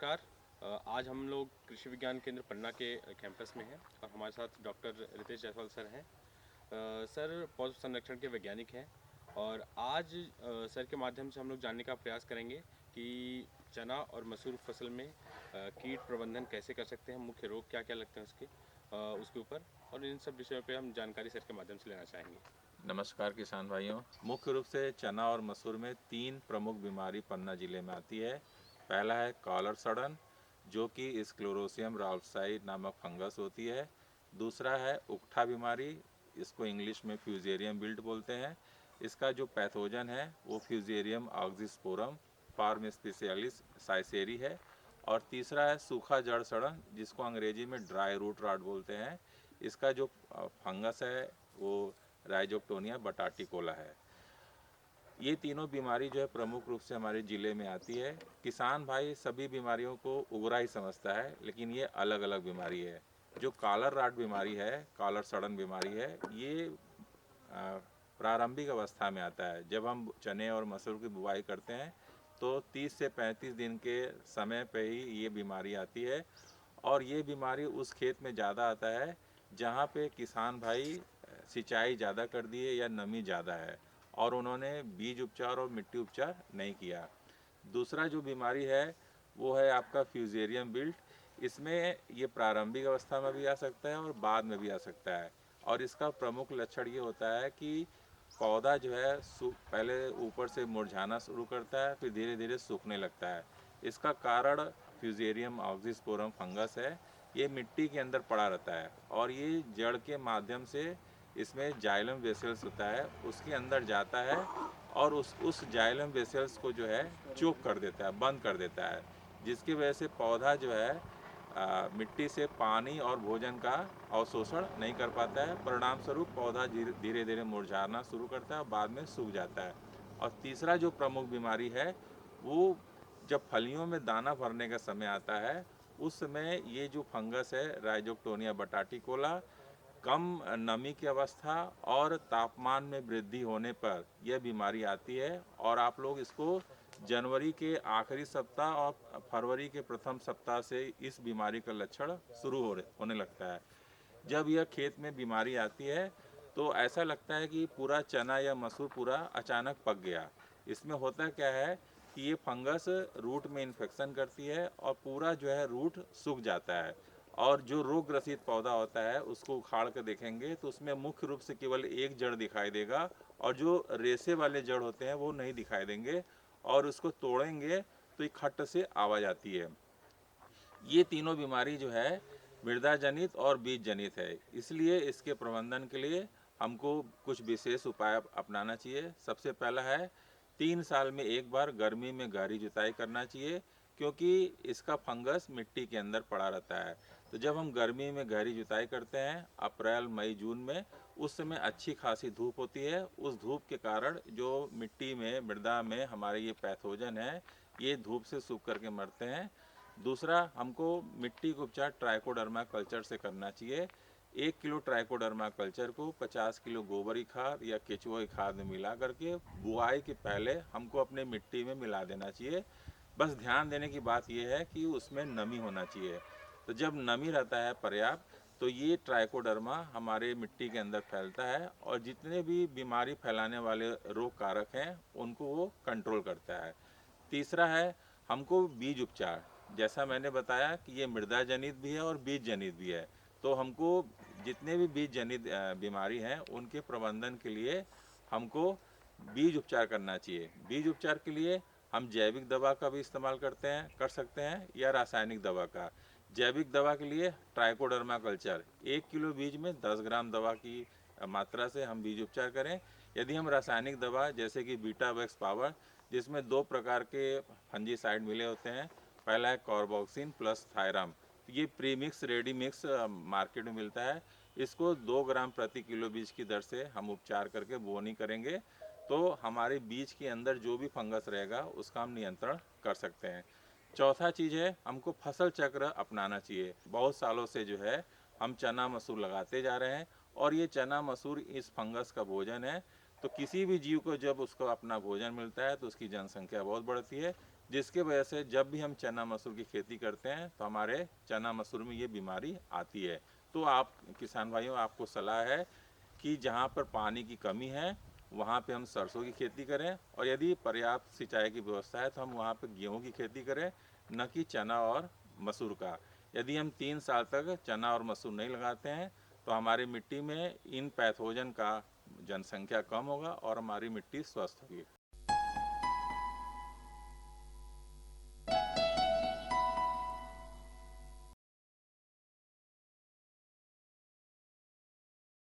नमस्कार। आज हम लोग कृषि विज्ञान केंद्र पन्ना के कैंपस में हैं और हमारे साथ डॉक्टर रितेश जायसवाल सर हैं। सर पौध संरक्षण के वैज्ञानिक हैं और आज सर के माध्यम से हम लोग जानने का प्रयास करेंगे कि चना और मसूर फसल में कीट प्रबंधन कैसे कर सकते हैं, मुख्य रोग क्या क्या लगते हैं उसके ऊपर, और इन सब विषयों पे हम जानकारी सर के माध्यम से लेना चाहेंगे। नमस्कार किसान भाइयों। मुख्य रूप से चना और मसूर में तीन प्रमुख बीमारी पन्ना जिले में आती है। पहला है कॉलर सड़न, जो कि स्क्लेरोसियम राल्फसाई नामक फंगस होती है। दूसरा है उकठा बीमारी, इसको इंग्लिश में फ्यूजेरियम विल्ट बोलते हैं। इसका जो पैथोजन है वो फ्यूजेरियम ऑक्सीस्पोरम फार्म स्पेशियलिस साइसेरी है। और तीसरा है सूखा जड़ सड़न, जिसको अंग्रेजी में ड्राई रूट रॉट बोलते हैं। इसका जो फंगस है वो राइजोक्टोनिया बटाटिकोला है। ये तीनों बीमारी जो है प्रमुख रूप से हमारे ज़िले में आती है। किसान भाई सभी बीमारियों को उगरा ही समझता है, लेकिन ये अलग अलग बीमारी है। जो कॉलर राट बीमारी है, कॉलर सड़न बीमारी है, ये प्रारंभिक अवस्था में आता है। जब हम चने और मसूर की बुवाई करते हैं तो 30 से 35 दिन के समय पे ही ये बीमारी आती है। और ये बीमारी उस खेत में ज़्यादा आता है जहाँ पे किसान भाई सिंचाई ज़्यादा कर दिए या नमी ज़्यादा है और उन्होंने बीज उपचार और मिट्टी उपचार नहीं किया। दूसरा जो बीमारी है वो है आपका फ्यूजेरियम बिल्ट। इसमें ये प्रारंभिक अवस्था में भी आ सकता है और बाद में भी आ सकता है। और इसका प्रमुख लक्षण ये होता है कि पौधा जो है पहले ऊपर से मुरझाना शुरू करता है, फिर धीरे धीरे सूखने लगता है। इसका कारण फ्यूजेरियम ऑक्सीस्पोरम फंगस है। ये मिट्टी के अंदर पड़ा रहता है और ये जड़ के माध्यम से इसमें जाइलम वेसल्स होता है, उसके अंदर जाता है और उस जाइलम वेसल्स को जो है चोक कर देता है, बंद कर देता है, जिसकी वजह से पौधा जो है मिट्टी से पानी और भोजन का अवशोषण नहीं कर पाता है। परिणाम स्वरूप पौधा धीरे धीरे मुरझाना शुरू करता है और बाद में सूख जाता है। और तीसरा जो प्रमुख बीमारी है वो जब फलियों में दाना भरने का समय आता है, उस समय ये जो फंगस है राइजोक्टोनिया बटाटिकोला, कम नमी की अवस्था और तापमान में वृद्धि होने पर यह बीमारी आती है। और आप लोग इसको जनवरी के आखिरी सप्ताह और फरवरी के प्रथम सप्ताह से इस बीमारी का लक्षण शुरू होने लगता है। जब यह खेत में बीमारी आती है तो ऐसा लगता है कि पूरा चना या मसूर पूरा अचानक पक गया। इसमें होता क्या है कि ये फंगस रूट में इन्फेक्शन करती है और पूरा जो है रूट सूख जाता है। और जो रोग ग्रसित पौधा होता है उसको उखाड़ कर देखेंगे तो उसमें मुख्य रूप से केवल एक जड़ दिखाई देगा और जो रेशे वाले जड़ होते हैं वो नहीं दिखाई देंगे। और उसको तोड़ेंगे तो एक खट्ट से आवाज़ आती है। ये तीनों बीमारी जो है मृदा जनित और बीज जनित है, इसलिए इसके प्रबंधन के लिए हमको कुछ विशेष उपाय अपनाना चाहिए। सबसे पहला है 3 साल में एक बार गर्मी में गहरी जुताई करना चाहिए, क्योंकि इसका फंगस मिट्टी के अंदर पड़ा रहता है। तो जब हम गर्मी में गहरी जुताई करते हैं अप्रैल मई जून में, उस समय अच्छी खासी धूप होती है। उस धूप के कारण जो मिट्टी में मृदा में हमारे ये पैथोजन है ये धूप से सूख करके मरते हैं। दूसरा, हमको मिट्टी का उपचार ट्राइकोडर्मा कल्चर से करना चाहिए। 1 किलो ट्राइकोडर्मा कल्चर को 50 किलो गोबर की खाद या केचुआ की खाद में मिला करके बुआई के पहले हमको अपने मिट्टी में मिला देना चाहिए। बस ध्यान देने की बात यह है कि उसमें नमी होना चाहिए। तो जब नमी रहता है पर्याप्त तो ये ट्राइकोडर्मा हमारे मिट्टी के अंदर फैलता है और जितने भी बीमारी फैलाने वाले रोग कारक हैं उनको वो कंट्रोल करता है। तीसरा है हमको बीज उपचार। जैसा मैंने बताया कि ये मृदा जनित भी है और बीज जनित भी है। तो हमको जितने भी बीज जनित बीमारी हैं उनके प्रबंधन के लिए हमको बीज उपचार करना चाहिए। बीज उपचार के लिए हम जैविक दवा का भी इस्तेमाल कर सकते हैं या रासायनिक दवा का। जैविक दवा के लिए ट्राइकोडर्मा कल्चर 1 किलो बीज में 10 ग्राम दवा की मात्रा से हम बीज उपचार करें। यदि हम रासायनिक दवा जैसे कि बीटा वैक्स पावर, जिसमें 2 प्रकार के फंजीसाइड मिले होते हैं, पहला है कार्बोक्सिन प्लस थायराम, ये प्रीमिक्स रेडी मिक्स मार्केट में मिलता है। इसको 2 ग्राम प्रति किलो बीज की दर से हम उपचार करके बोनी करेंगे तो हमारे बीज के अंदर जो भी फंगस रहेगा उसका हम नियंत्रण कर सकते हैं। चौथा चीज़ है हमको फसल चक्र अपनाना चाहिए। बहुत सालों से जो है हम चना मसूर लगाते जा रहे हैं और ये चना मसूर इस फंगस का भोजन है। तो किसी भी जीव को जब उसको अपना भोजन मिलता है तो उसकी जनसंख्या बहुत बढ़ती है। जिसके वजह से जब भी हम चना मसूर की खेती करते हैं तो हमारे चना मसूर में ये बीमारी आती है। तो आप किसान भाइयों, आपको सलाह है कि जहाँ पर पानी की कमी है वहाँ पे हम सरसों की खेती करें, और यदि पर्याप्त सिंचाई की व्यवस्था है तो हम वहाँ पे गेहूँ की खेती करें, न कि चना और मसूर का। यदि हम 3 साल तक चना और मसूर नहीं लगाते हैं तो हमारी मिट्टी में इन पैथोजन का जनसंख्या कम होगा और हमारी मिट्टी स्वस्थ होगी।